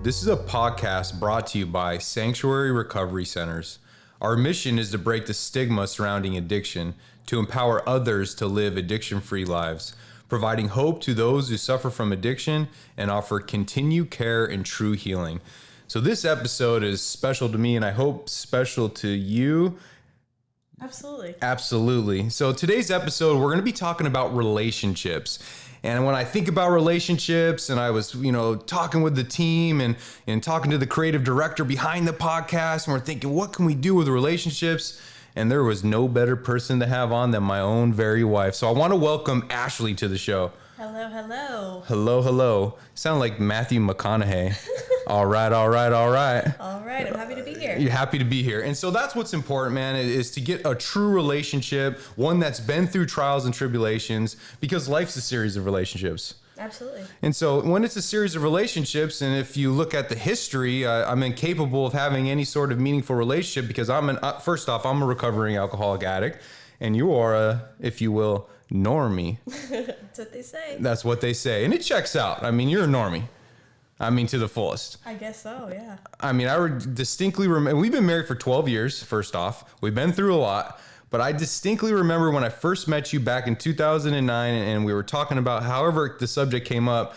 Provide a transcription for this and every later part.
This is a podcast brought to you by Sanctuary Recovery Centers. Our mission is to break the stigma surrounding addiction, to empower others to live addiction-free lives, providing hope to those who suffer from addiction and offer continued care and true healing. So this episode is special to me, and I hope special to you. Absolutely. So today's episode, we're going to be talking about relationships. And when I think about relationships, and I was, talking with the team and talking to the creative director behind the podcast, and we're thinking, what can we do with relationships? And there was no better person to have on than my own very wife. So I want to welcome Ashley to the show. Hello, hello. Hello, hello. Sound like Matthew McConaughey. All right. All right, I'm happy to be here. You're happy to be here. And so that's what's important, man, is to get a true relationship, one that's been through trials and tribulations, because life's a series of relationships. Absolutely. And so when it's a series of relationships, and if you look at the history, I'm incapable of having any sort of meaningful relationship because first off, I'm a recovering alcoholic addict, and you are a, if you will, normie. That's what they say. That's what they say. And it checks out. I mean, you're a normie. I mean, to the fullest. I guess so, yeah. I mean, I distinctly remember, we've been married for 12 years, first off. We've been through a lot. But I distinctly remember when I first met you back in 2009, and we were talking about however the subject came up,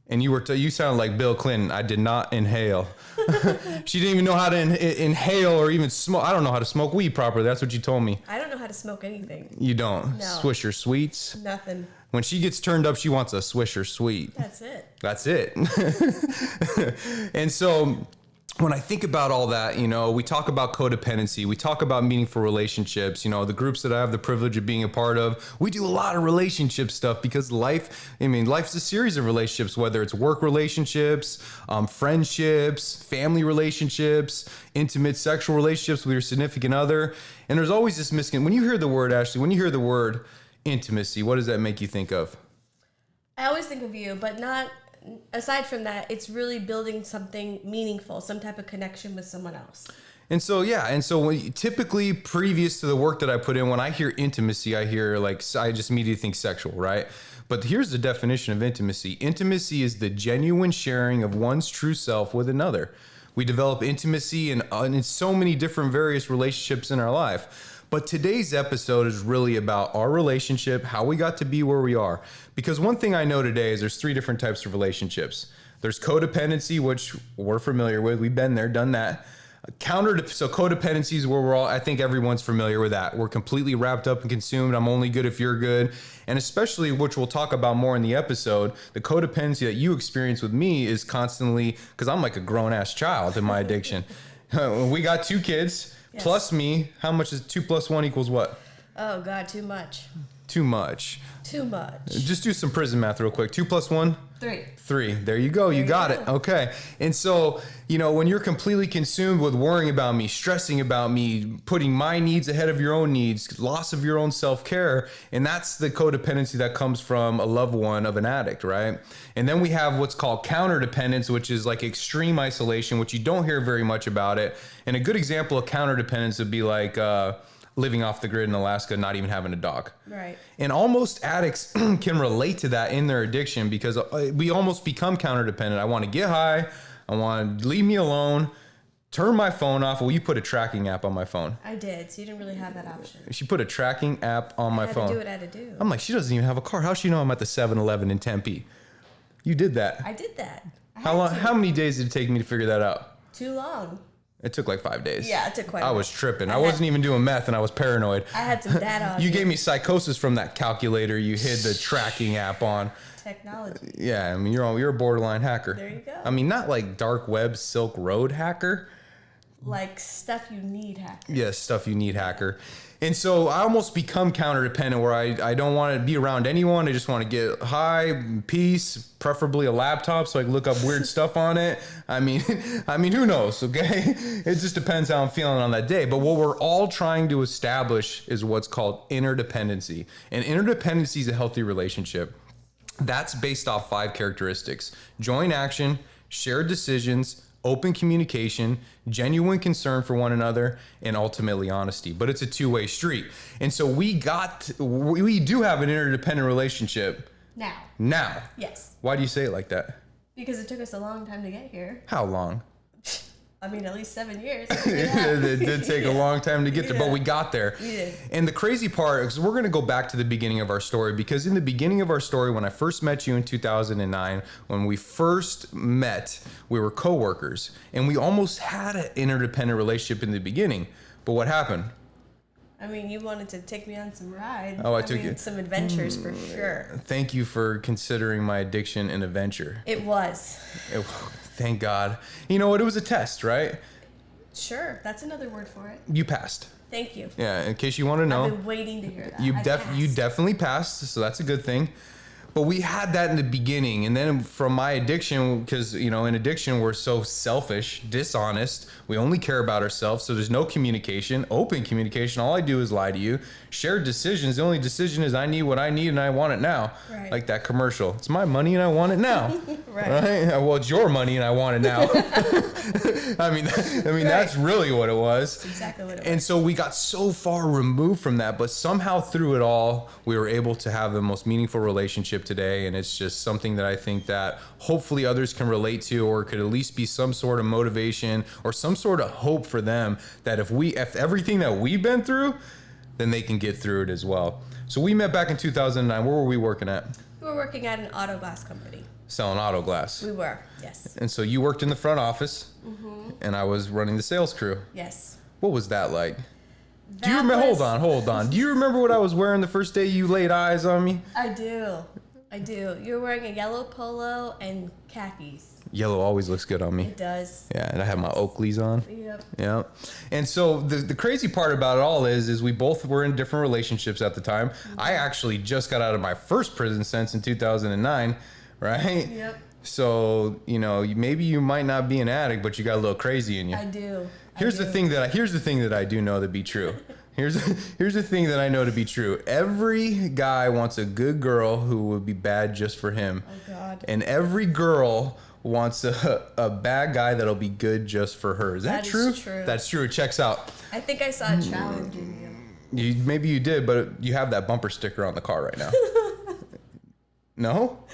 and you sounded like Bill Clinton. I did not inhale. She didn't even know how to inhale or even smoke. I don't know how to smoke weed properly. That's what you told me. I don't know how to smoke anything. You don't? No. Swisher Sweets? Nothing. When she gets turned up, she wants a Swisher Sweet. That's it. That's it. And so when I think about all that, we talk about codependency, we talk about meaningful relationships, the groups that I have the privilege of being a part of, we do a lot of relationship stuff because life's a series of relationships, whether it's work relationships, friendships, family relationships, intimate sexual relationships with your significant other. And there's always this when you hear the word, Ashley, when you hear the word intimacy, what does that make you think of? I always think of you, but not, aside from that, it's really building something meaningful, some type of connection with someone else. And so typically previous to the work that I put in, when I hear intimacy, I just immediately think sexual, right? But here's the definition of intimacy. Intimacy is the genuine sharing of one's true self with another. We develop intimacy in so many different various relationships in our life. But today's episode is really about our relationship, how we got to be where we are. Because one thing I know today is there's three different types of relationships. There's codependency, which we're familiar with. We've been there, done that. So codependency is where I think everyone's familiar with that. We're completely wrapped up and consumed. I'm only good if you're good. And especially, which we'll talk about more in the episode, the codependency that you experience with me is constantly, because I'm like a grown-ass child in my addiction. We got 2 kids. Yes. Plus me, how much is 2 + 1 equals what? Oh, God, too much. Too much. Just do some prison math real quick. 2 + 1? 3. There you go. You got it. Okay. And so, when you're completely consumed with worrying about me, stressing about me, putting my needs ahead of your own needs, loss of your own self-care, and that's the codependency that comes from a loved one of an addict, right? And then we have what's called counterdependence, which is like extreme isolation, which you don't hear very much about it. And a good example of counterdependence would be like living off the grid in Alaska, not even having a dog. Right. And almost addicts can relate to that in their addiction because we almost become counterdependent. I want to get high. I want to leave me alone. Turn my phone off. Well, you put a tracking app on my phone. I did. So you didn't really have that option. She put a tracking app on my phone. I had to do what I had to do. I'm like, she doesn't even have a car. How's she know I'm at the 7-Eleven in Tempe? You did that. I did that. How many days did it take me to figure that out? Too long. It took like 5 days. Yeah, it took quite a while. I was tripping. I wasn't even doing meth and I was paranoid. I had some data on you. Gave me psychosis from that calculator you hid the tracking app on. Technology. Yeah, I mean, you're a borderline hacker. There you go. I mean, not like dark web, Silk Road hacker. Like stuff you need hacker. Yes, stuff you need hacker. And so I almost become counterdependent where I don't want to be around anyone. I just want to get high, peace, preferably a laptop so I can look up weird stuff on it. I mean, who knows, okay? It just depends how I'm feeling on that day. But what we're all trying to establish is what's called interdependency. And interdependency is a healthy relationship. That's based off 5 characteristics: joint action, shared decisions, open communication, genuine concern for one another, and ultimately honesty. But it's a two-way street. And so we do have an interdependent relationship. Now. Yes. Why do you say it like that? Because it took us a long time to get here. How long? I mean, at least 7 years. It did take a long time to get there, but we got there. We did. And the crazy part is we're going to go back to the beginning of our story, because in the beginning of our story, when I first met you in 2009, when we first met, we were coworkers, and we almost had an interdependent relationship in the beginning. But what happened? I mean, you wanted to take me on some rides. Oh, I took you some adventures for sure. Thank you for considering my addiction an adventure. It was. Thank God. You know what? It was a test, right? Sure. That's another word for it. You passed. Thank you. Yeah, in case you want to know. I've been waiting to hear that. You definitely passed, so that's a good thing. But we had that in the beginning, and then from my addiction, because in addiction we're so selfish, dishonest. We only care about ourselves, so there's no communication, open communication. All I do is lie to you. Shared decisions. The only decision is I need what I need and I want it now. Right. Like that commercial. It's my money and I want it now. Right. Well, it's your money and I want it now. I mean, right. That's really what it was. That's exactly what it was. And so we got so far removed from that, but somehow through it all, we were able to have the most meaningful relationship today. And it's just something that I think that hopefully others can relate to, or could at least be some sort of motivation or some sort of hope for them, that if everything that we've been through, then they can get through it as well. So we met back in 2009. Where were we working at? We were working at an auto glass company. Selling auto glass. We were, yes. And so you worked in the front office, and I was running the sales crew. Yes. What was that like? Do you remember? Hold on. Do you remember what I was wearing the first day you laid eyes on me? I do. You were wearing a yellow polo and khakis. Yellow always looks good on me. It does. Yeah, and I have my Oakleys on. Yep. Yeah. And so the crazy part about it all is we both were in different relationships at the time. I actually just got out of my first prison sentence in 2009, right? Yep. So, maybe you might not be an addict, but you got a little crazy in you. I do. Here's the thing that I do know to be true. Here's the thing that I know to be true. Every guy wants a good girl who would be bad just for him. Oh, God. And every girl wants a bad guy that'll be good just for her. Is that true? Is true. That's true. It checks out. I think I saw a challenge in you. Maybe you did, but you have that bumper sticker on the car right now. No?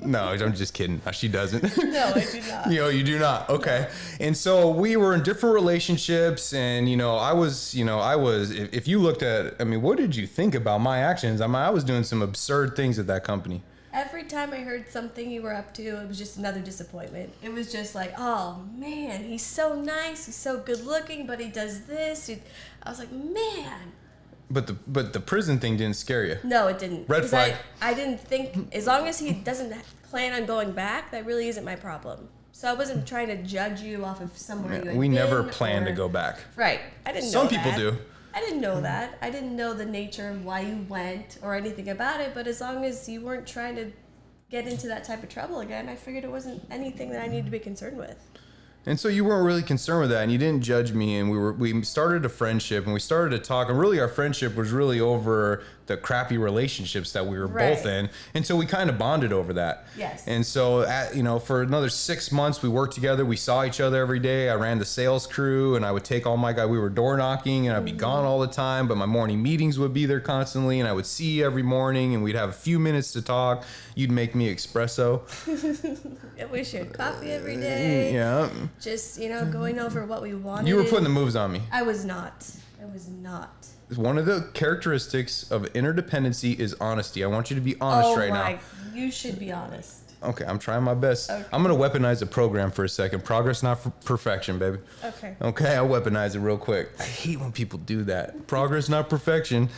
No, I'm just kidding. She doesn't. No, I do not. You do not. Okay. And so we were in different relationships, and I was, if you looked at, what did you think about my actions? I was doing some absurd things at that company. Every time I heard something you were up to, it was just another disappointment. It was just like, oh man, he's so nice, he's so good looking, but he does this. I was like, man. But the prison thing didn't scare you. No, it didn't. Red flag. I didn't think, as long as he doesn't plan on going back, that really isn't my problem. So I wasn't trying to judge you off of somewhere you had been. We never planned to go back. Right. I didn't know Some people do. I didn't know that. I didn't know the nature of why you went or anything about it, but as long as you weren't trying to get into that type of trouble again, I figured it wasn't anything that I needed to be concerned with. And so you weren't really concerned with that, and you didn't judge me, and we started a friendship, and we started to talk, and really our friendship was really over the crappy relationships that we were both in, and so we kind of bonded over that. Yes. And so for another 6 months we worked together. We saw each other every day. I ran the sales crew, and I would take all my guys. We were door knocking, and I'd be gone all the time, but my morning meetings would be there constantly, and I would see you every morning, and we'd have a few minutes to talk. You'd make me espresso. We shared coffee every day. Yeah. Just going over what we wanted. You were putting the moves on me. I was not. One of the characteristics of interdependency is honesty. I want you to be honest now. You should be honest. Okay, I'm trying my best. Okay. I'm going to weaponize the program for a second. Progress, not perfection, baby. Okay, I'll weaponize it real quick. I hate when people do that. Progress, not perfection.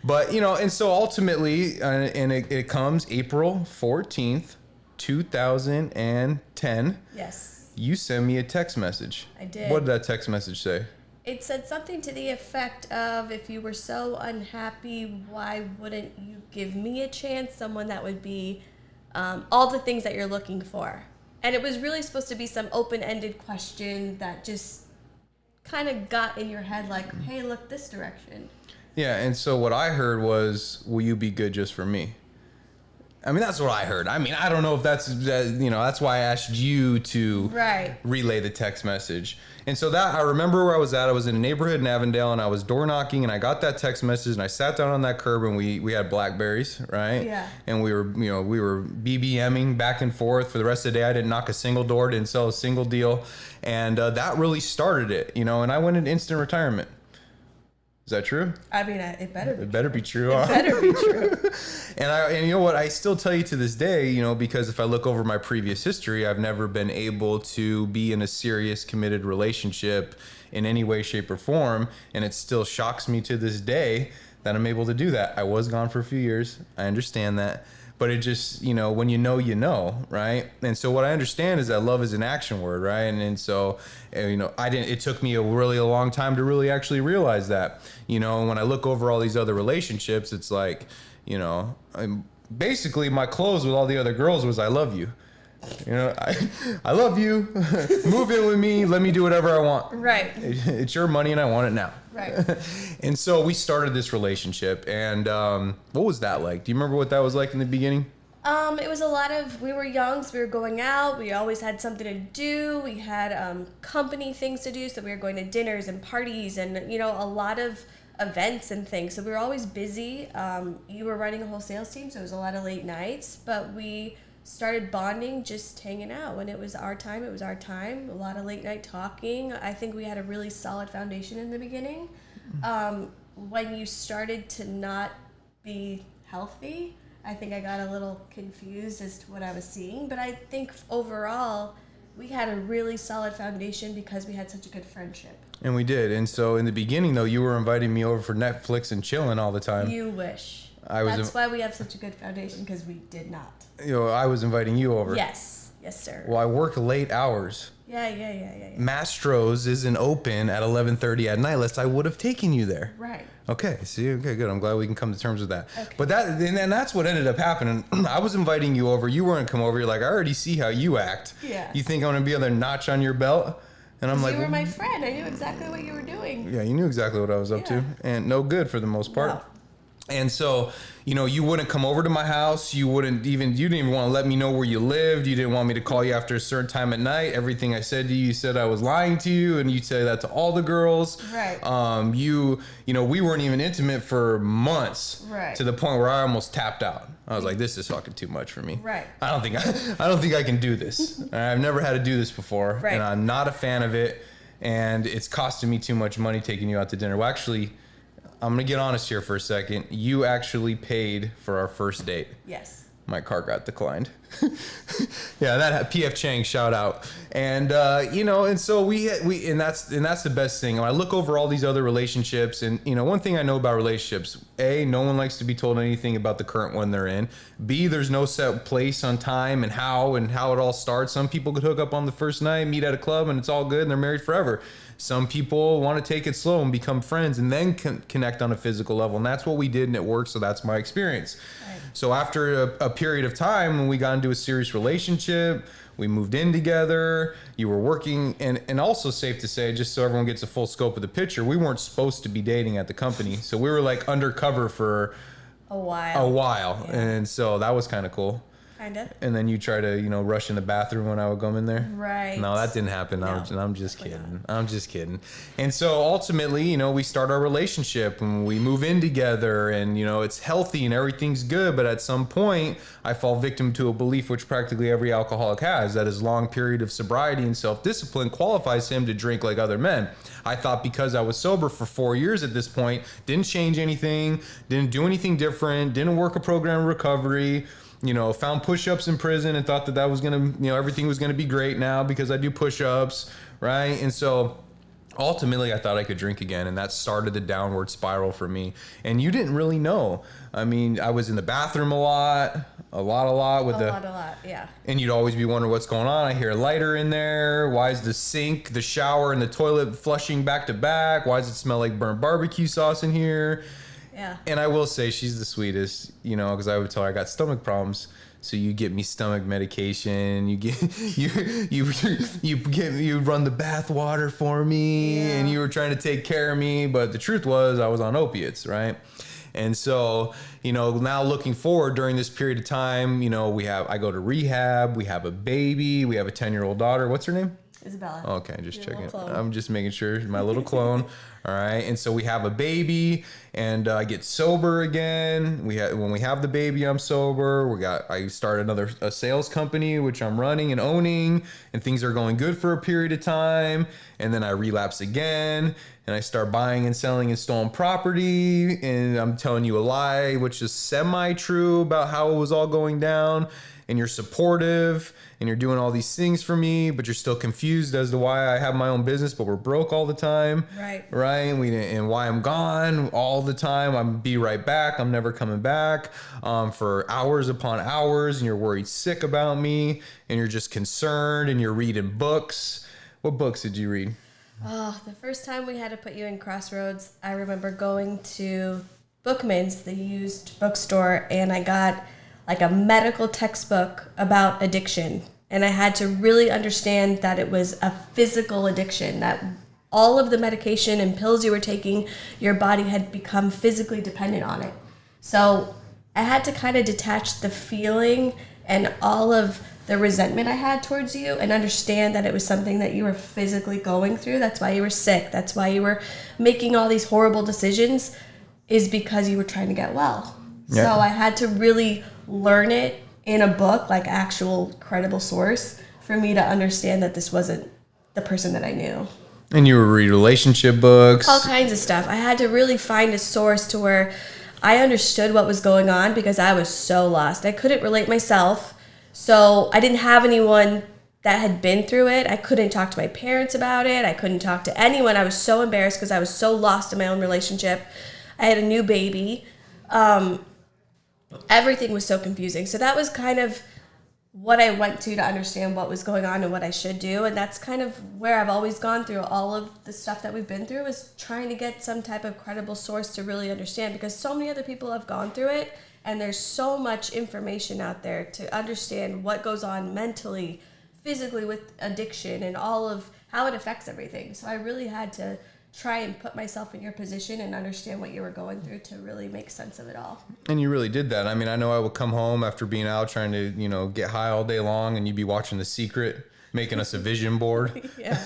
But, and so ultimately, and it comes April 14th, 2010. Yes. You send me a text message. I did. What did that text message say? It said something to the effect of, if you were so unhappy, why wouldn't you give me a chance? Someone that would be all the things that you're looking for. And it was really supposed to be some open-ended question that just kind of got in your head like, hey, look this direction. Yeah, and so what I heard was, will you be good just for me? I mean, that's what I heard. I mean, I don't know if that's, that's why I asked you to relay the text message. And so that, I remember where I was at. I was in a neighborhood in Avondale, and I was door knocking, and I got that text message, and I sat down on that curb, and we had Blackberries, right? Yeah. And we were BBMing back and forth for the rest of the day. I didn't knock a single door, didn't sell a single deal. And that really started it, and I went into instant retirement. Is that true? I mean, it better be. It better be true. It better be true. And you know what? I still tell you to this day, because if I look over my previous history, I've never been able to be in a serious, committed relationship in any way, shape, or form. And it still shocks me to this day that I'm able to do that. I was gone for a few years. I understand that. But it just, when you know, right? And so what I understand is that love is an action word, right? And so, it took me a long time to really actually realize that, when I look over all these other relationships, it's like, basically my close with all the other girls was, I love you. I love you. Move in with me. Let me do whatever I want. Right. It's your money and I want it now. Right. And so we started this relationship. And what was that like? Do you remember what that was like in the beginning? It was we were young, so we were going out. We always had something to do. We had company things to do. So we were going to dinners and parties and, a lot of events and things. So we were always busy. You were running a whole sales team, so it was a lot of late nights. But we started bonding, just hanging out. When it was our time, it was our time. A lot of late night talking. I think we had a really solid foundation in the beginning. When you started to not be healthy, I think I got a little confused as to what I was seeing. But I think overall, we had a really solid foundation because we had such a good friendship. And we did. And so in the beginning, though, you were inviting me over for Netflix and chilling all the time. You wish. That's why we have such a good foundation, because we did not. I was inviting you over. Yes, sir. Well, I work late hours. Yeah. Mastro's isn't open at 11:30 at night, lest I would have taken you there. Right. Okay, good. I'm glad we can come to terms with that. Okay. But that's what ended up happening. I was inviting you over. You weren't come over. You're like, I already see how you act. Yeah. You think I'm going to be another notch on your belt? And I'm like, you were my friend. I knew exactly what you were doing. Yeah, you knew exactly what I was up to. And no good for the most part. No. And so, you wouldn't come over to my house. You didn't even want to let me know where you lived. You didn't want me to call you after a certain time at night. Everything I said to you, you said I was lying to you, and you'd say that to all the girls. Right. We weren't even intimate for months. Right. To the point where I almost tapped out. I was like, this is fucking too much for me. Right. I don't think I can do this. I've never had to do this before. Right. And I'm not a fan of it. And it's costing me too much money taking you out to dinner. Well, actually, I'm going to get honest here for a second. You actually paid for our first date. Yes. My card got declined. Yeah, that PF Chang, shout out. And and so and that's the best thing. When I look over all these other relationships, and one thing I know about relationships, A, no one likes to be told anything about the current one they're in. B, there's no set place on time and how it all starts. Some people could hook up on the first night, meet at a club, and it's all good and they're married forever. Some people want to take it slow and become friends and then connect on a physical level. And that's what we did, and it worked. So that's my experience. Right. So after a period of time, when we got into a serious relationship, we moved in together, you were working, and also safe to say, just so everyone gets a full scope of the picture, we weren't supposed to be dating at the company. So we were like undercover for a while. Yeah. And so that was kind of cool. Kinda. And then you try to, rush in the bathroom when I would come in there. Right. No, that didn't happen. No, I'm just kidding. I'm just kidding. And so ultimately, we start our relationship and we move in together and, it's healthy and everything's good. But at some point, I fall victim to a belief, which practically every alcoholic has, that his long period of sobriety and self-discipline qualifies him to drink like other men. I thought because I was sober for 4 years at this point, didn't change anything, didn't do anything different, didn't work a program of recovery, found push-ups in prison and thought that was going to, everything was going to be great now because I do push-ups, right? And so ultimately I thought I could drink again, and that started the downward spiral for me. And you didn't really know. I mean, I was in the bathroom a lot, yeah. And you'd always be wondering what's going on. I hear a lighter in there. Why is the sink, the shower, and the toilet flushing back to back? Why does it smell like burnt barbecue sauce in here? Yeah. And I will say she's the sweetest, because I would tell her I got stomach problems. So you get me stomach medication, you run the bath water for me, and you were trying to take care of me. But the truth was I was on opiates, right? And so, now looking forward during this period of time, I go to rehab, we have a baby, we have a 10-year-old daughter. What's her name? Isabella. Okay, just Your checking. little clone. I'm just making sure. My little clone. All right. And so we have a baby, and I get sober again. When we have the baby, I'm sober. I start a sales company, which I'm running and owning, and things are going good for a period of time. And then I relapse again, and I start buying and selling and stolen property. And I'm telling you a lie, which is semi-true about how it was all going down. And you're supportive and you're doing all these things for me, but you're still confused as to why I have my own business, but we're broke all the time. Right. And why I'm gone all the time. I'm be right back. I'm never coming back for hours upon hours. And you're worried sick about me, and you're just concerned, and you're reading books. What books did you read? Oh, the first time we had to put you in Crossroads, I remember going to Bookman's, the used bookstore, and I got like a medical textbook about addiction. And I had to really understand that it was a physical addiction, that all of the medication and pills you were taking, your body had become physically dependent on it. So I had to kind of detach the feeling and all of the resentment I had towards you and understand that it was something that you were physically going through. That's why you were sick. That's why you were making all these horrible decisions, is because you were trying to get well. Yeah. So I had to really learn it in a book, like actual credible source, for me to understand that this wasn't the person that I knew. And you were reading relationship books. All kinds of stuff. I had to really find a source to where I understood what was going on, because I was so lost. I couldn't relate myself. So I didn't have anyone that had been through it. I couldn't talk to my parents about it. I couldn't talk to anyone. I was so embarrassed because I was so lost in my own relationship. I had a new baby. Everything was so confusing. So that was kind of what I went to understand what was going on and what I should do. And that's kind of where I've always gone through all of the stuff that we've been through, is trying to get some type of credible source to really understand, because so many other people have gone through it, and there's so much information out there to understand what goes on mentally, physically with addiction, and all of how it affects everything. So I really had to try and put myself in your position and understand what you were going through to really make sense of it all. And you really did that. I mean, I know I would come home after being out trying to, get high all day long, and you'd be watching The Secret, making us a vision board. Yeah.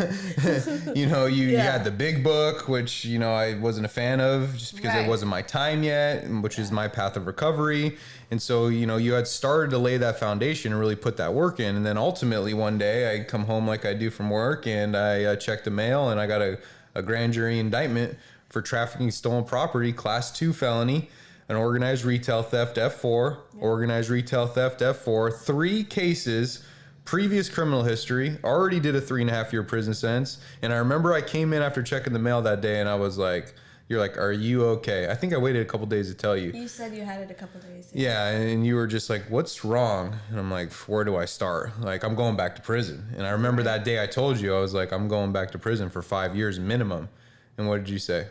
You had the big book, which, I wasn't a fan of just because it wasn't my time yet, which is my path of recovery. And so, you had started to lay that foundation and really put that work in. And then ultimately one day I come home like I do from work, and I check the mail, and I got a grand jury indictment for trafficking stolen property, class 2 felony, an organized retail theft F4, organized retail theft F4, 3 cases, previous criminal history, already did a 3.5-year prison sentence. And I remember I came in after checking the mail that day, and I was like, you're like, are you okay? I think I waited a couple days to tell you. You said you had it a couple days. Yeah, and you were just like, what's wrong? And I'm like, where do I start? Like, I'm going back to prison. And I remember that day I told you, I was like, I'm going back to prison for 5 years minimum. And what did you say?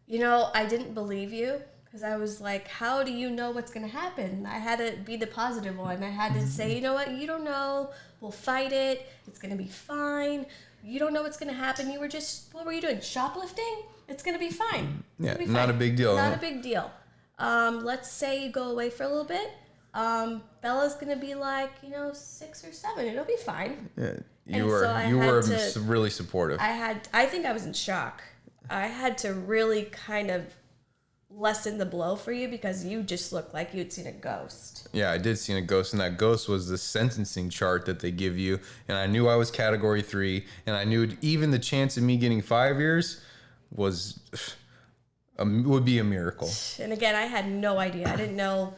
I didn't believe you, because I was like, how do you know what's going to happen? I had to be the positive one. I had to say, you know what? You don't know. We'll fight it. It's going to be fine. You don't know what's going to happen. You were just, what were you doing? Shoplifting? It's going to be fine. Not a big deal. Not a big deal. Let's say you go away for a little bit. Bella's going to be like, 6 or 7. It'll be fine. Yeah, you were really supportive. I think I was in shock. I had to really kind of lessen the blow for you, because you just looked like you'd seen a ghost. Yeah, I did see a ghost, and that ghost was the sentencing chart that they give you. And I knew I was category 3, and I knew even the chance of me getting 5 years would be a miracle. And again, I had no idea. I didn't know.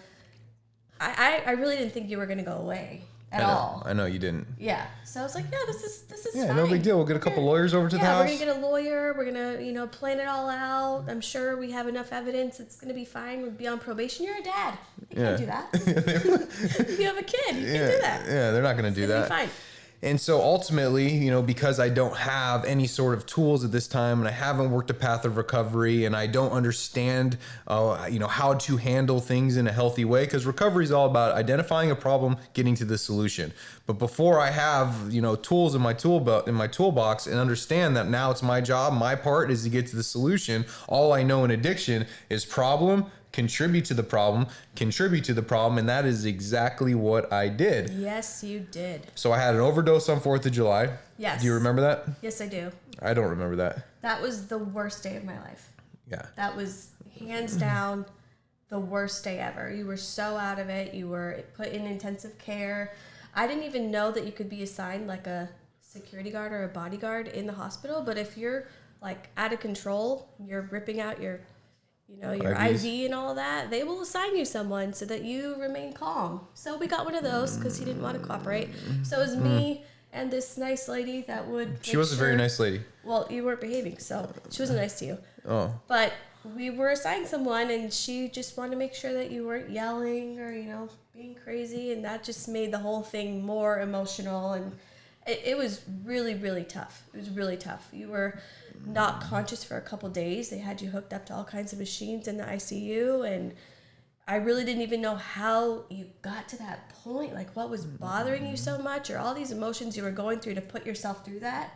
I really didn't think you were going to go away at all. I know you didn't. Yeah. So I was like, this is yeah, fine. No big deal. We'll get a couple lawyers over to the house. We're going to get a lawyer. We're going to, plan it all out. I'm sure we have enough evidence. It's going to be fine. We'll be on probation. You're a dad. You can't do that. You have a kid. You can't do that. Yeah, they're not going to do that. It's going to be fine. And so ultimately, you know, because I don't have any sort of tools at this time, and I haven't worked a path of recovery, and I don't understand, you know, how to handle things in a healthy way, because recovery is all about identifying a problem, getting to the solution. But before I have, you know, tools in my toolbox and understand that now it's my job, my part is to get to the solution. All I know in addiction is problem, contribute to the problem, and that is exactly what I did. Yes, you did. So I had an overdose on 4th of July. Yes. Do you remember that? Yes, I do. I don't remember that. That was the worst day of my life. Yeah. That was hands down the worst day ever. You were so out of it. You were put in intensive care. I didn't even know that you could be assigned like a security guard or a bodyguard in the hospital. But if you're like out of control, you're ripping out your IVs. IV and all of that, they will assign you someone so that you remain calm. So we got one of those because he didn't want to cooperate. So it was me and this nice lady that would. She was a very nice lady. Well, you weren't behaving, so she wasn't nice to you. Oh. But we were assigned someone, and she just wanted to make sure that you weren't yelling or, you know, being crazy, and that just made the whole thing more emotional, and it was really, really tough. It was really tough. You were not conscious for a couple days. They had you hooked up to all kinds of machines in the ICU, and I really didn't even know how you got to that point, like what was bothering you so much, or all these emotions you were going through to put yourself through that.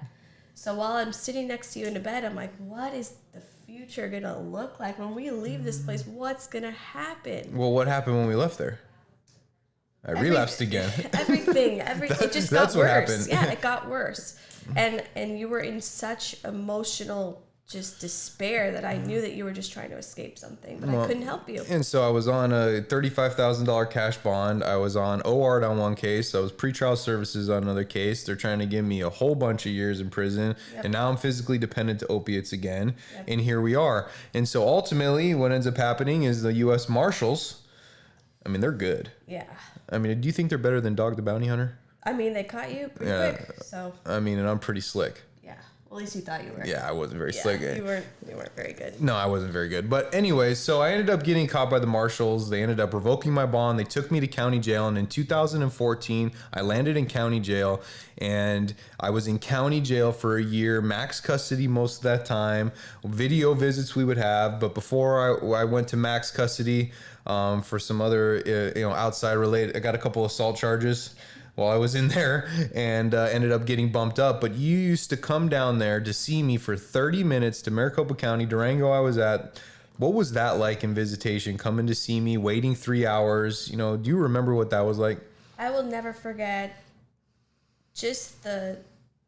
So while I'm sitting next to you in the bed, I'm like, what is the future going to look like when we leave this place? What's going to happen? Well, what happened when we left there? I relapsed again. Everything. It just got That's what worse. happened. Yeah, it got worse. And you were in such emotional just despair that I knew that you were just trying to escape something, but I couldn't help you. And so I was on a $35,000 cash bond. I was on OR on one case. I was pretrial services on another case. They're trying to give me a whole bunch of years in prison. Yep. And now I'm physically dependent to opiates again. Yep. And here we are. And so ultimately what ends up happening is the U.S. Marshals, I mean, they're good. Yeah. I mean, do you think they're better than Dog the Bounty Hunter? I mean, they caught you pretty quick, so. I mean, and I'm pretty slick. Yeah. Well, at least you thought you were. Yeah, I wasn't very Yeah, slick. you weren't very good. No, I wasn't very good. But anyway, so I ended up getting caught by the marshals. They ended up revoking my bond. They took me to county jail. And in 2014, I landed in county jail. And I was in county jail for a year, max custody most of that time. Video visits we would have. But before I went to max custody for some other outside related, I got a couple of assault charges while I was in there, and ended up getting bumped up. But you used to come down there to see me for 30 minutes to Maricopa County, Durango I was at. What was that like in visitation, coming to see me, waiting 3 hours? You know, do you remember what that was like? I will never forget just the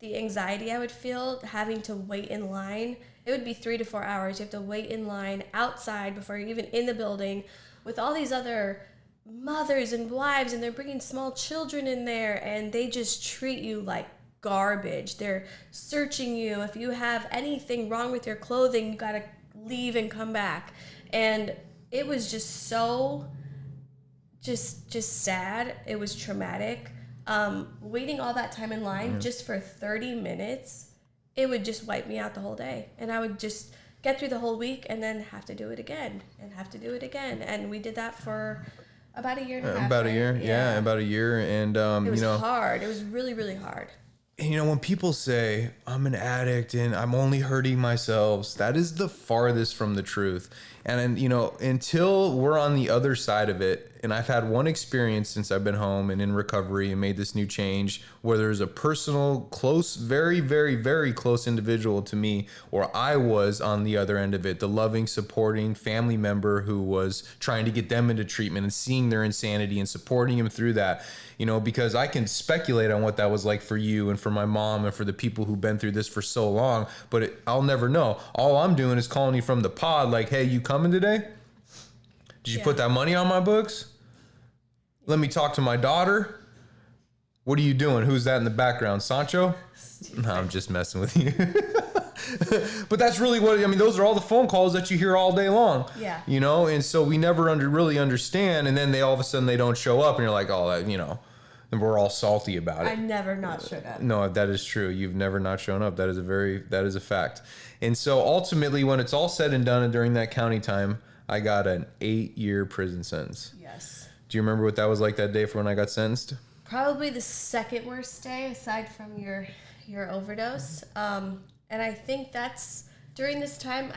anxiety I would feel having to wait in line. It would be 3 to 4 hours. You have to wait in line outside before you're even in the building with all these other mothers and wives, and they're bringing small children in there, and they just treat you like garbage. They're searching you. If you have anything wrong with your clothing, you got to leave and come back. And it was just so just sad. It was traumatic. Waiting all that time in line just for 30 minutes, it would just wipe me out the whole day. And I would just get through the whole week and then have to do it again and have to do it again. And we did that for about a year and a half. About a year. Yeah, about a year. And, it was hard. It was really, really hard. And, when people say, I'm an addict and I'm only hurting myself, that is the farthest from the truth. And, until we're on the other side of it, and I've had one experience since I've been home and in recovery and made this new change where there's a personal, close, very, very, very close individual to me, or I was on the other end of it, the loving, supporting family member who was trying to get them into treatment and seeing their insanity and supporting them through that. Because I can speculate on what that was like for you and for my mom and for the people who've been through this for so long, but I'll never know. All I'm doing is calling you from the pod like, hey, you coming today? Did you put that money on my books? Let me talk to my daughter. What are you doing? Who's that in the background? Sancho? No, I'm just messing with you. But that's really those are all the phone calls that you hear all day long. Yeah. And so we never really understand. And then all of a sudden they don't show up and you're like, oh, and we're all salty about it. I never not showed up. No, that is true. You've never not shown up. That is a fact. And so ultimately when it's all said and done and during that county time, I got an 8-year prison sentence. Yes. Do you remember what that was like that day for when I got sentenced? Probably the second worst day, aside from your overdose. And I think that's during this time.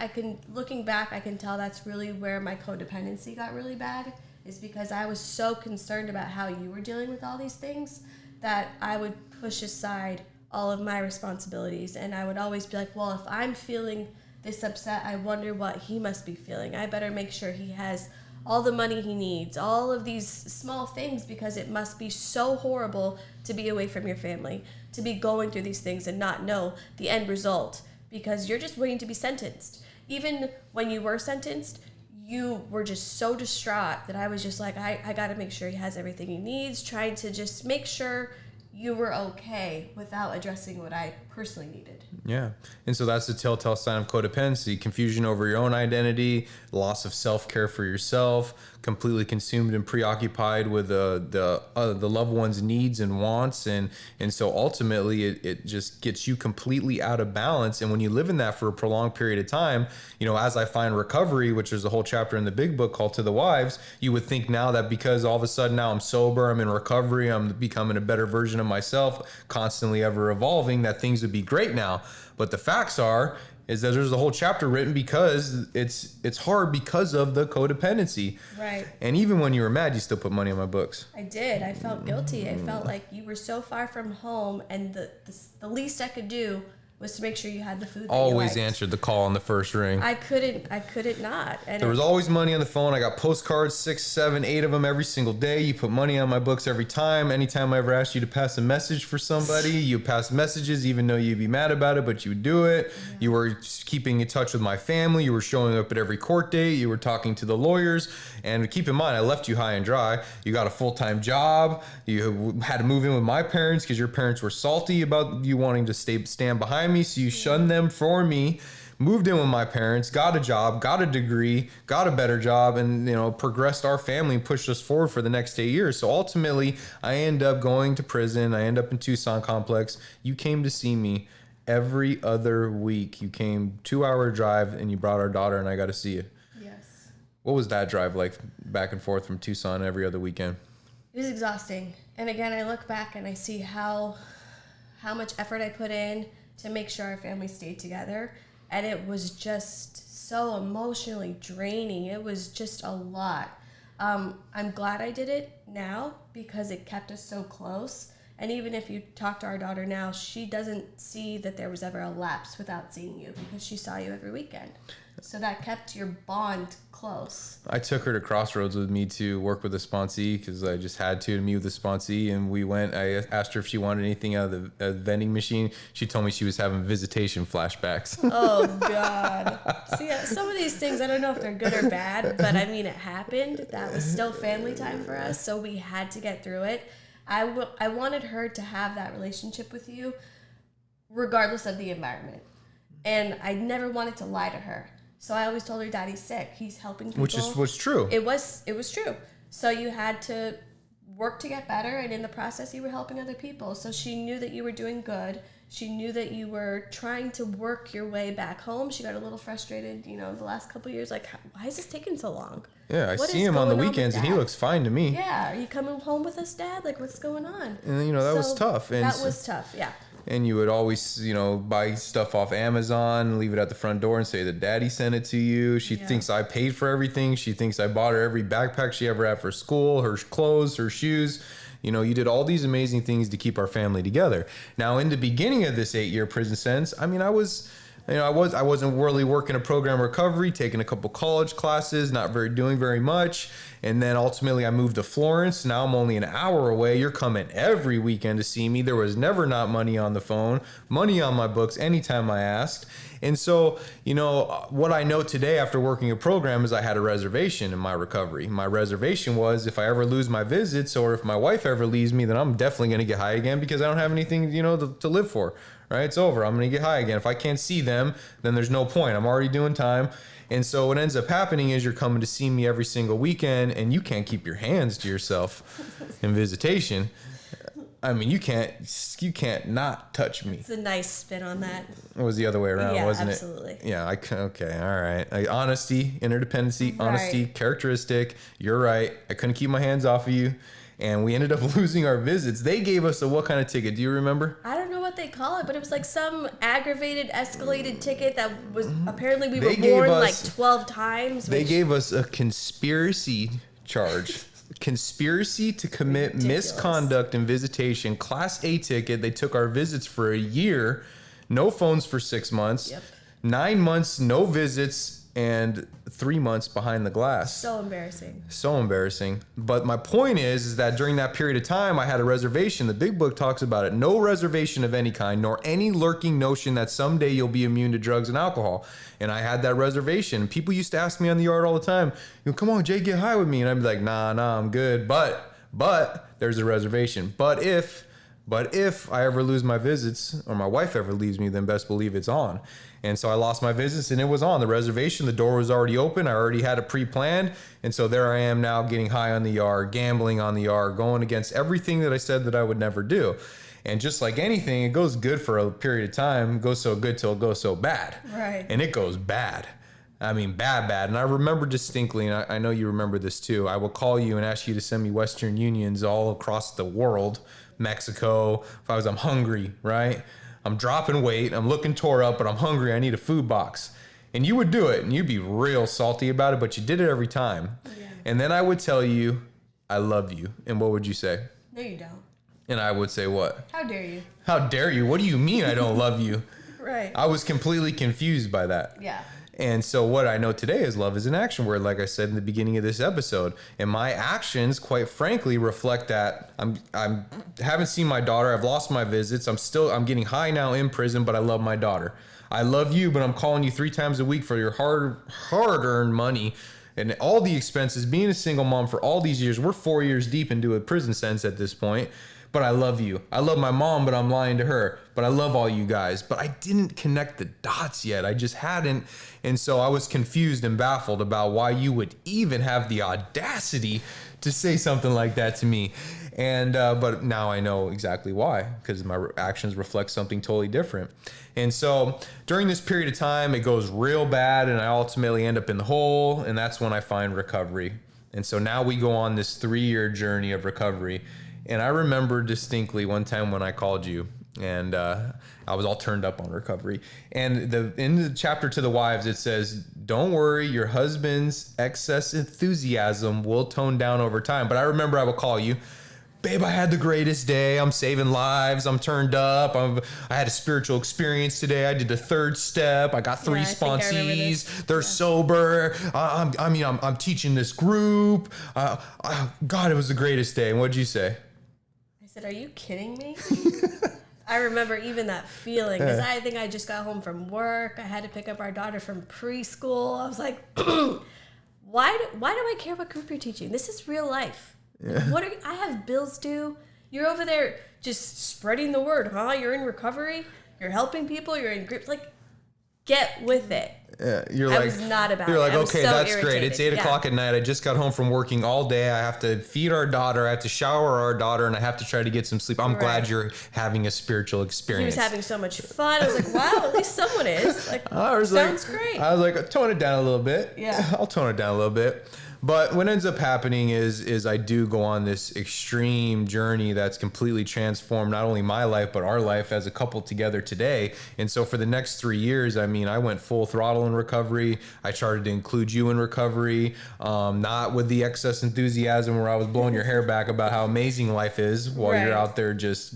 Looking back, I can tell that's really where my codependency got really bad. Is because I was so concerned about how you were dealing with all these things that I would push aside all of my responsibilities, and I would always be like, well, if I'm feeling this upset, I wonder what he must be feeling. I better make sure he has all the money he needs, all of these small things, because it must be so horrible to be away from your family, to be going through these things and not know the end result, because you're just waiting to be sentenced. Even when you were sentenced, you were just so distraught that I was just like, I got to make sure he has everything he needs, trying to just make sure you were okay without addressing what I personally needed. Yeah. And so that's the telltale sign of codependency: confusion over your own identity, loss of self-care for yourself, completely consumed and preoccupied with the loved one's needs and wants. And so ultimately it just gets you completely out of balance. And when you live in that for a prolonged period of time, as I find recovery, which is a whole chapter in the big book called To the Wives, you would think now that because all of a sudden now I'm sober, I'm in recovery, I'm becoming a better version of myself, constantly ever evolving, that things would be great now. But the facts is that there's a whole chapter written because it's hard because of the codependency. Right. And even when you were mad, you still put money on my books. I did. I felt guilty. I felt like you were so far from home, and the least I could do was to make sure you had the food that Always you liked. answered the call on the first ring. I couldn't not. And there was always money on the phone. I got postcards, 6, 7, 8 of them every single day. You put money on my books every time. Anytime I ever asked you to pass a message for somebody, you passed messages, even though you'd be mad about it, but you would do it. Yeah. You were keeping in touch with my family. You were showing up at every court date. You were talking to the lawyers. And keep in mind, I left you high and dry. You got a full-time job. You had to move in with my parents because your parents were salty about you wanting to stand behind me. So you shunned them for me, moved in with my parents, got a job, got a degree, got a better job, and progressed our family and pushed us forward for the next 8 years. So ultimately, I end up going to prison. I end up in Tucson complex. You came to see me every other week. You came 2-hour drive, and you brought our daughter, and I got to see you. Yes. What was that drive like, back and forth from Tucson every other weekend? It was exhausting. And again, I look back and I see how much effort I put in to make sure our family stayed together. And it was just so emotionally draining. It was just a lot. I'm glad I did it now because it kept us so close. And even if you talk to our daughter now, she doesn't see that there was ever a lapse without seeing you because she saw you every weekend. So that kept your bond close. I took her to Crossroads with me to work with a sponsee because I just had to meet with a sponsee, and we went. I asked her if she wanted anything out of the vending machine. She told me she was having visitation flashbacks. Oh, God. See, some of these things, I don't know if they're good or bad, but I mean, it happened. That was still family time for us, so we had to get through it. I wanted her to have that relationship with you regardless of the environment. And I never wanted to lie to her. So I always told her, Daddy's sick. He's helping people. Which was true. It was true. So you had to work to get better, and in the process, you were helping other people. So she knew that you were doing good. She knew that you were trying to work your way back home. She got a little frustrated, the last couple of years, like, why is this taking so long? Yeah, I see him on the weekends, and he looks fine to me. Yeah, are you coming home with us, Dad? Like, what's going on? And, that was tough. And that was tough, yeah. And you would always, buy stuff off Amazon, leave it at the front door and say that Daddy sent it to you. She thinks I paid for everything. She thinks I bought her every backpack she ever had for school, her clothes, her shoes. You did all these amazing things to keep our family together. Now, in the beginning of this 8-year prison sentence, I wasn't really working a program recovery, taking a couple college classes, doing very much. And then ultimately I moved to Florence. Now I'm only an hour away. You're coming every weekend to see me. There was never not money on the phone, money on my books anytime I asked. And so, what I know today after working a program is I had a reservation in my recovery. My reservation was if I ever lose my visits or if my wife ever leaves me, then I'm definitely going to get high again because I don't have anything, to live for. Right? It's over. I'm going to get high again. If I can't see them, then there's no point. I'm already doing time. And so what ends up happening is you're coming to see me every single weekend and you can't keep your hands to yourself in visitation. I mean, you can't not touch me. It's a nice spin on that. It was the other way around, wasn't absolutely. it? Yeah, okay, all right. Honesty, interdependency, honesty, characteristic. You're right. I couldn't keep my hands off of you. and we ended up losing our visits. They gave us a what kind of ticket? Do you remember? I don't know what they call it, but it was like some aggravated, escalated ticket that was apparently we They were gave warned us- like 12 times. They gave us a conspiracy charge. Conspiracy to commit Ridiculous. misconduct and visitation. Class A ticket. They took our visits for a year. No phones for 6 months. Yep. 9 months, no visits, and 3 months behind the glass. So embarrassing. So embarrassing. But my point is that during that period of time, I had a reservation. The big book talks about it. No reservation of any kind, nor any lurking notion that someday you'll be immune to drugs and alcohol. And I had that reservation. People used to ask me on the yard all the time, come on, Jay, get high with me. And I'd be like, nah, I'm good. But there's a reservation. But if I ever lose my visits or my wife ever leaves me, then best believe it's on. And so I lost my visits and it was on the reservation. The door was already open. I already had it pre-planned. And so there I am now getting high on the yard, gambling on the yard, going against everything that I said that I would never do. And just like anything, it goes good for a period of time. It goes so good till it goes so bad. Right. And it goes bad. I mean, bad. And I remember distinctly, and I know you remember this too, I will call you and ask you to send me Western Unions all across the world, Mexico. If I'm hungry, right? I'm dropping weight. I'm looking tore up, but I'm hungry. I need a food box. And you would do it, and you'd be real salty about it, but you did it every time. Yeah. And then I would tell you, I love you. And what would you say? No, you don't. And I would say what? How dare you? How dare you? What do you mean I don't love you? Right. I was completely confused by that. Yeah. And so what I know today is love is an action word, like I said in the beginning of this episode. And my actions, quite frankly, reflect that I haven't seen my daughter. I've lost my visits. I'm getting high now in prison, but I love my daughter. I love you, but I'm calling you 3 times a week for your hard-earned money and all the expenses. Being a single mom for all these years, we're 4 years deep into a prison sentence at this point. But I love you. I love my mom, but I'm lying to her. But I love all you guys. But I didn't connect the dots yet. I just hadn't. And so I was confused and baffled about why you would even have the audacity to say something like that to me. And but now I know exactly why, because my actions reflect something totally different. And so during this period of time, it goes real bad, and I ultimately end up in the hole, and that's when I find recovery. And so now we go on this 3-year journey of recovery. And I remember distinctly one time when I called you, and I was all turned up on recovery. And in the chapter to the wives, it says, don't worry, your husband's excess enthusiasm will tone down over time. But I remember I would call you, babe, I had the greatest day. I'm saving lives. I'm turned up. I had a spiritual experience today. I did the 3rd step. I got 3 sponsees. They're sober. I'm teaching this group. God, it was the greatest day. And what'd you say? I said, are you kidding me? I remember even that feeling because I think I just got home from work. I had to pick up our daughter from preschool. I was like, why do I care what group you're teaching? This is real life. Yeah. I have bills due. You're over there just spreading the word, huh? You're in recovery. You're helping people. You're in groups. Like, get with it. Yeah, I was not about it. You're like, okay, so that's irritated. great. It's 8 o'clock at night. I just got home from working all day. I have to feed our daughter. I have to shower our daughter, and I have to try to get some sleep. I'm glad you're having a spiritual experience. He was having so much fun. I was like, wow, at least someone is. Like, sounds great. I was like, tone it down a little bit. Yeah. I'll tone it down a little bit. But what ends up happening is I do go on this extreme journey that's completely transformed not only my life, but our life as a couple together today. And so for the next 3 years, I mean, I went full throttle in recovery. I started to include you in recovery, not with the excess enthusiasm where I was blowing your hair back about how amazing life is while you're out there just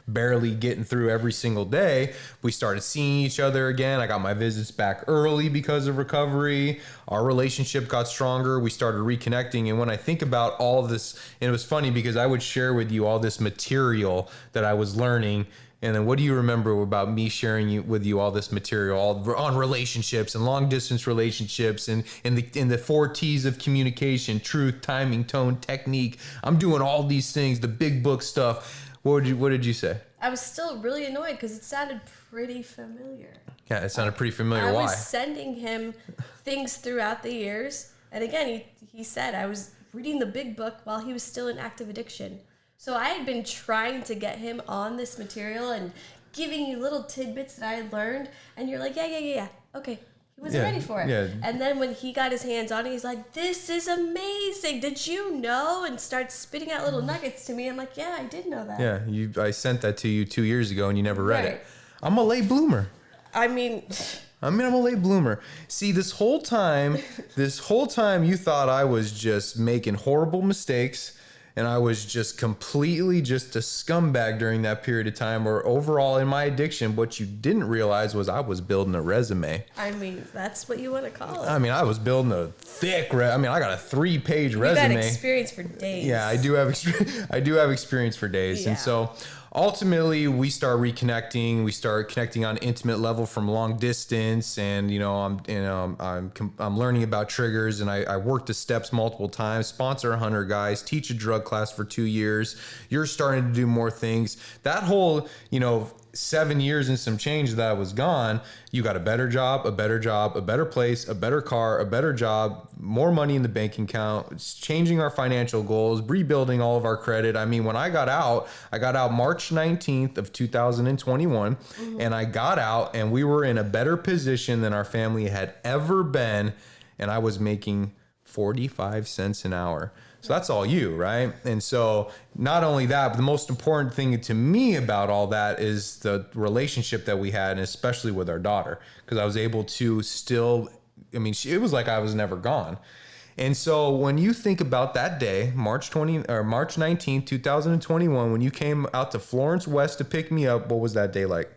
barely getting through every single day. We started seeing each other again. I got my visits back early because of recovery. Our relationship got stronger. We started reconnecting. And when I think about all of this, and it was funny because I would share with you all this material that I was learning. And then what do you remember about me sharing with you all this material all on relationships and long distance relationships and in the 4 T's of communication, truth, timing, tone, technique. I'm doing all these things, the big book stuff. What did you say? I was still really annoyed because it sounded pretty familiar. Yeah, it sounded pretty familiar. Why? I was sending him things throughout the years. And again, he said I was reading the big book while he was still in active addiction. So I had been trying to get him on this material and giving you little tidbits that I had learned. And you're like, yeah. Okay, He wasn't ready for it. Yeah. And then when he got his hands on it, he's like, this is amazing. Did you know? And starts spitting out little nuggets to me. I'm like, yeah, I did know that. Yeah, I sent that to you 2 years ago and you never read Right. it. I'm a late bloomer. I mean, I'm a late bloomer. See, this whole time you thought I was just making horrible mistakes and I was just completely just a scumbag during that period of time or overall in my addiction. What you didn't realize was I was building a resume. I mean, that's what you want to call it. I mean, I was building a thick I got a 3-page resume. You got experience for days. Yeah, I do have experience for days. Yeah. And so ultimately we start reconnecting. We start connecting on an intimate level from long distance. And, I'm learning about triggers and I work the steps multiple times, sponsor 100 guys, teach a drug class for 2 years. You're starting to do more things. That whole, 7 years and some change that I was gone, you got a better job, a better place, a better car, a better job, more money in the bank account. It's changing our financial goals, rebuilding all of our credit. I mean, when I got out March 19th of 2021, and I got out and we were in a better position than our family had ever been, and I was making 45 cents an hour. So that's all you, right? And so not only that, but the most important thing to me about all that is the relationship that we had, and especially with our daughter, because I was able to still, it was like I was never gone. And so when you think about that day, March 19th, 2021, when you came out to Florence West to pick me up, what was that day like?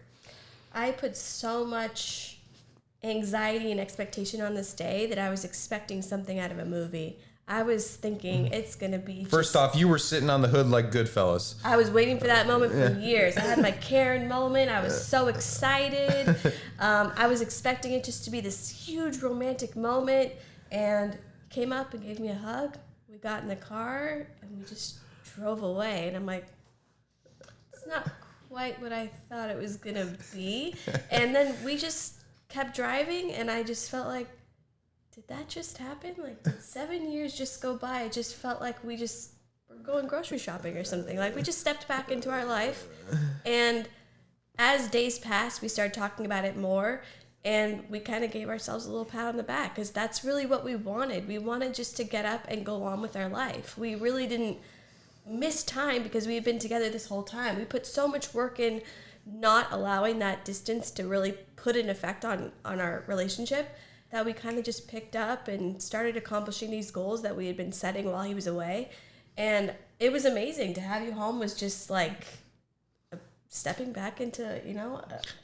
I put so much anxiety and expectation on this day that I was expecting something out of a movie. I was thinking it's going to be... First off, you were sitting on the hood like Goodfellas. I was waiting for that moment for years. I had my Karen moment. I was so excited. I was expecting it just to be this huge romantic moment. And he came up and gave me a hug. We got in the car and we just drove away. And I'm like, it's not quite what I thought it was going to be. And then we just kept driving and I just felt like, did that just happen? Like, did 7 years just go by? It just felt like we just were going grocery shopping or something. Like, we just stepped back into our life. And as days passed, we started talking about it more. And we kind of gave ourselves a little pat on the back because that's really what we wanted. We wanted just to get up and go on with our life. We really didn't miss time because we had been together this whole time. We put so much work in not allowing that distance to really put an effect on our relationship that we kind of just picked up and started accomplishing these goals that we had been setting while he was away. And it was amazing. To have you home was just like stepping back into,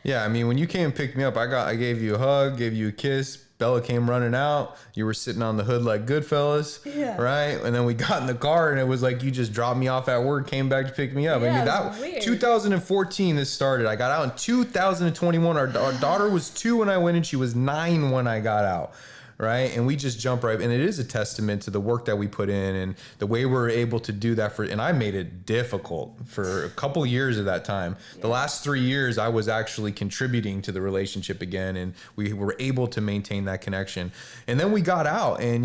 Yeah, when you came and picked me up, I gave you a hug, gave you a kiss. Bella came running out. You were sitting on the hood like Goodfellas, right? And then we got in the car, and it was like you just dropped me off at work, came back to pick me up. Yeah, that weird. 2014 this started. I got out in 2021. Our daughter was 2 when I went in. She was 9 when I got out. Right. And we just jump right. And it is a testament to the work that we put in and the way we're able to do that and I made it difficult for a couple years of that time. Yeah. The last 3 years, I was actually contributing to the relationship again. And we were able to maintain that connection. And then we got out and,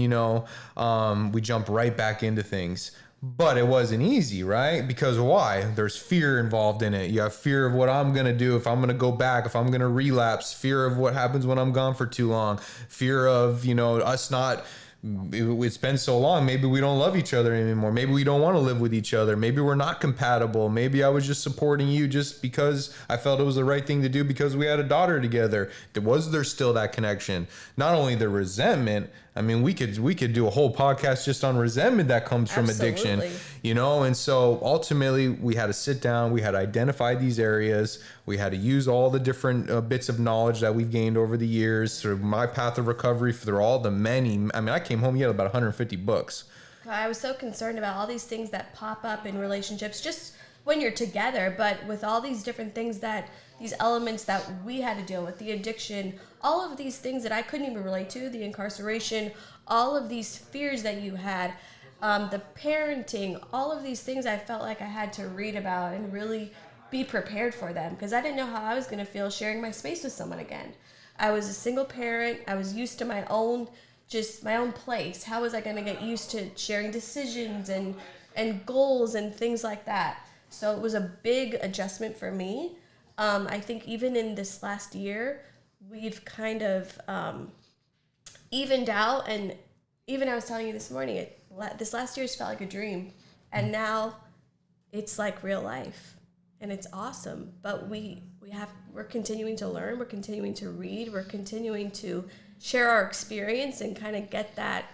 we jumped right back into things. But it wasn't easy, right? Because why? There's fear involved in it. You have fear of what I'm going to do if I'm going to go back, if I'm going to relapse, fear of what happens when I'm gone for too long, fear of, us not, it's been so long, maybe we don't love each other anymore. Maybe we don't want to live with each other. Maybe we're not compatible. Maybe I was just supporting you just because I felt it was the right thing to do because we had a daughter together. Was there still that connection? Not only the resentment, we could do a whole podcast just on resentment that comes from addiction, and so ultimately we had to sit down, we had to identify these areas, we had to use all the different bits of knowledge that we've gained over the years through my path of recovery, through all the many, I came home, you had about 150 books. I was so concerned about all these things that pop up in relationships just when you're together, but with all these different things these elements that we had to deal with, the addiction, all of these things that I couldn't even relate to, the incarceration, all of these fears that you had, the parenting, all of these things I felt like I had to read about and really be prepared for them because I didn't know how I was going to feel sharing my space with someone again. I was a single parent. I was used to my own place. How was I going to get used to sharing decisions and goals and things like that? So it was a big adjustment for me. I think even in this last year, we've kind of evened out. And even I was telling you this morning, this last year's felt like a dream, and now it's like real life, and it's awesome. But we're continuing to learn, we're continuing to read, we're continuing to share our experience and kind of get that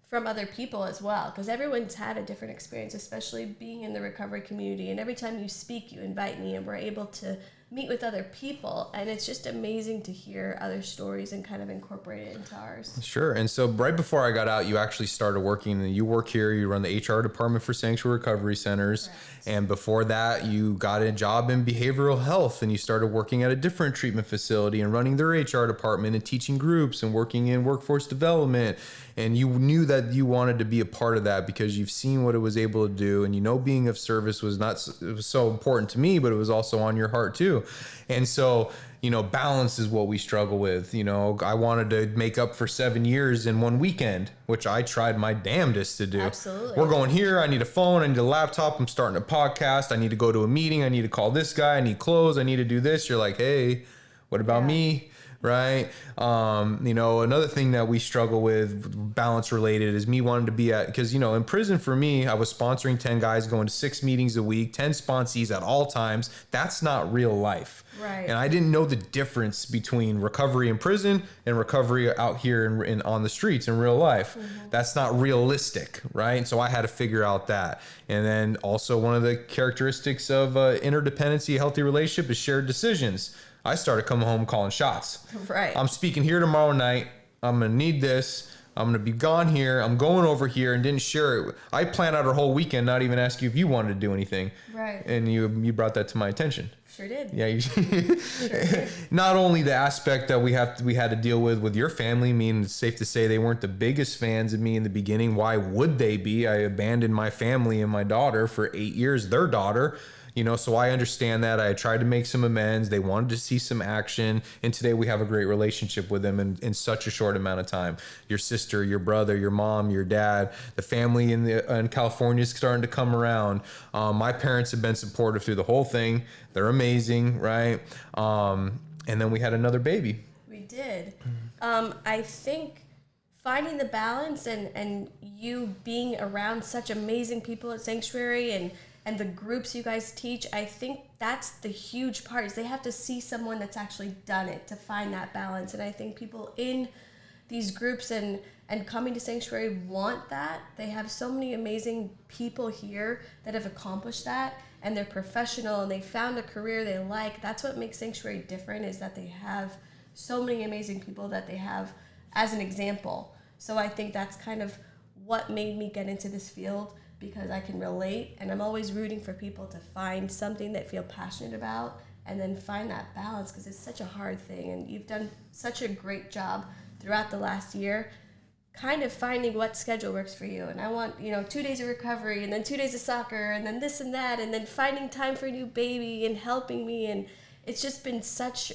from other people as well, because everyone's had a different experience, especially being in the recovery community. And every time you speak, you invite me, and we're able to meet with other people, and it's just amazing to hear other stories and kind of incorporate it into ours. Sure. And so right before I got out, you actually started working, and you work here, you run the HR department for Sanctuary Recovery Centers. Correct. And before that, you got a job in behavioral health, and you started working at a different treatment facility and running their HR department and teaching groups and working in workforce development. And you knew that you wanted to be a part of that because you've seen what it was able to do. And you know, being of service was it was so important to me, but it was also on your heart too. And so, you know, balance is what we struggle with. You know, I wanted to make up for 7 years in one weekend, which I tried my damnedest to do. Absolutely. We're going here. I need a phone. I need a laptop. I'm starting a podcast. I need to go to a meeting. I need to call this guy. I need clothes. I need to do this. You're like, hey, what about me? Right. You know, another thing that we struggle with balance related is me wanting to be because, you know, in prison for me, I was sponsoring 10 guys going to 6 meetings a week, 10 sponsees at all times. That's not real life. Right. And I didn't know the difference between recovery in prison and recovery out here in on the streets in real life. Mm-hmm. That's not realistic. Right. So I had to figure out that. And then also one of the characteristics of interdependency, a healthy relationship, is shared decisions. I started coming home calling shots. Right. I'm speaking here tomorrow night. I'm going to need this. I'm going to be gone here. I'm going over here, and didn't share it. I planned out our whole weekend, not even ask you if you wanted to do anything. Right. And you brought that to my attention. Sure did. Yeah. Sure did. Not only the aspect that we had to deal with your family. I mean, it's safe to say they weren't the biggest fans of me in the beginning. Why would they be? I abandoned my family and my daughter for 8 years, their daughter. You know, so I understand that. I tried to make some amends. They wanted to see some action. And today we have a great relationship with them in such a short amount of time. Your sister, your brother, your mom, your dad, the family in California is starting to come around. My parents have been supportive through the whole thing. They're amazing, right? And then we had another baby. We did. I think finding the balance and you being around such amazing people at Sanctuary and the groups you guys teach, I think that's the huge part, is they have to see someone that's actually done it to find that balance. And I think people in these groups and coming to Sanctuary want that. They have so many amazing people here that have accomplished that, and they're professional and they found a career they like. That's what makes Sanctuary different, is that they have so many amazing people that they have as an example. So I think that's kind of what made me get into this field, because I can relate, and I'm always rooting for people to find something that feel passionate about and then find that balance, because it's such a hard thing. And you've done such a great job throughout the last year kind of finding what schedule works for you. And I want, 2 days of recovery and then 2 days of soccer and then this and that, and then finding time for a new baby and helping me. And it's just been such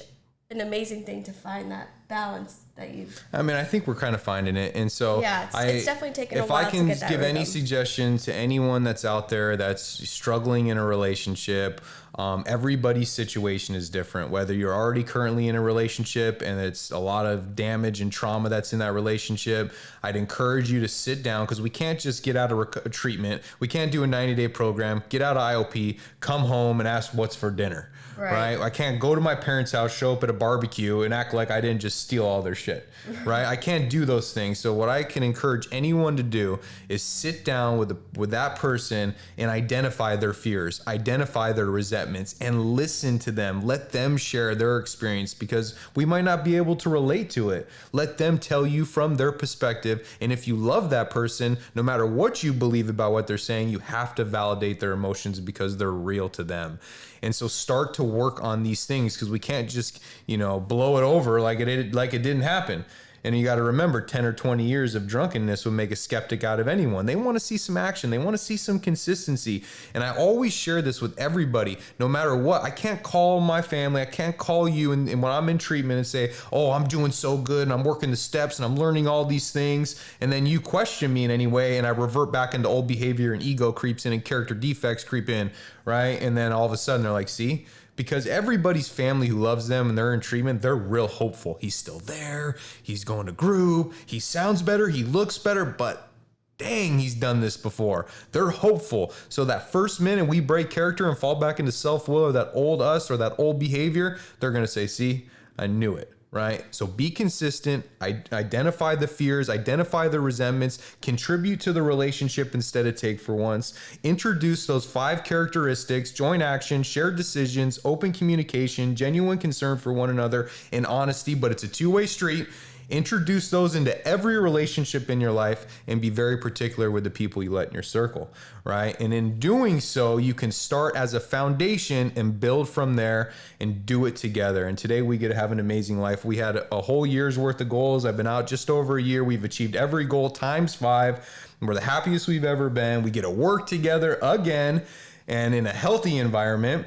an amazing thing to find that balance that you've... I mean, I think we're kind of finding it. And so yeah, it's definitely taken a while to get that rhythm. If I can give any suggestion to anyone that's out there that's struggling in a relationship, everybody's situation is different. Whether you're already currently in a relationship and it's a lot of damage and trauma that's in that relationship, I'd encourage you to sit down, because we can't just get out of treatment. We can't do a 90-day program, get out of IOP, come home and ask what's for dinner. Right. I can't go to my parents' house, show up at a barbecue and act like I didn't just steal all their shit. Right. I can't do those things. So what I can encourage anyone to do is sit down with that person and identify their fears, identify their resentments, and listen to them. Let them share their experience, because we might not be able to relate to it. Let them tell you from their perspective. And if you love that person, no matter what you believe about what they're saying, you have to validate their emotions because they're real to them. And so start to work on these things, because we can't just, blow it over like it didn't happen. And you got to remember, 10 or 20 years of drunkenness would make a skeptic out of anyone. They want to see some action. They want to see some consistency. And I always share this with everybody, no matter what. I can't call my family. I can't call you and when I'm in treatment and say, oh, I'm doing so good and I'm working the steps and I'm learning all these things. And then you question me in any way and I revert back into old behavior and ego creeps in and character defects creep in, right? And then all of a sudden they're like, see, Because everybody's family who loves them and they're in treatment, they're real hopeful. He's still there. He's going to group. He sounds better. He looks better, but dang, he's done this before. They're hopeful. So that first minute we break character and fall back into self-will or that old us or that old behavior, they're going to say, see, I knew it. Right? So be consistent, identify the fears, identify the resentments, contribute to the relationship instead of take for once, introduce those 5 characteristics, joint action, shared decisions, open communication, genuine concern for one another, and honesty, but it's a two-way street. Introduce those into every relationship in your life and be very particular with the people you let in your circle, right? And in doing so, you can start as a foundation and build from there and do it together. And today we get to have an amazing life. We had a whole year's worth of goals. I've been out just over a year. We've achieved every goal times 5. We're the happiest we've ever been. We get to work together again and in a healthy environment.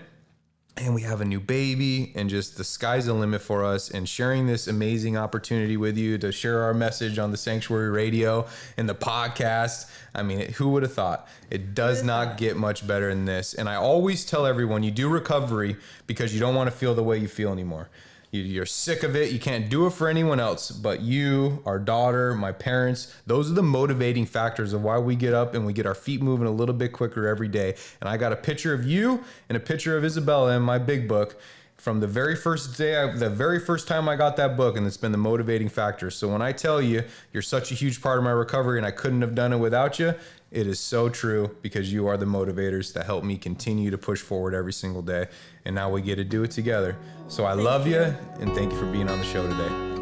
And we have a new baby, and just the sky's the limit for us. And sharing this amazing opportunity with you to share our message on the Sanctuary Radio and the podcast. I mean, who would have thought? It does not get much better than this. And I always tell everyone, you do recovery because you don't want to feel the way you feel anymore. You're sick of it. You can't do it for anyone else but you, our daughter, my parents. Those are the motivating factors of why we get up and we get our feet moving a little bit quicker every day. And I got a picture of you and a picture of Isabella in my big book from the very first day, the very first time I got that book, and it's been the motivating factor. So when I tell you, you're such a huge part of my recovery and I couldn't have done it without you, it is so true, because you are the motivators that help me continue to push forward every single day. And now we get to do it together. So I love you, and thank you for being on the show today.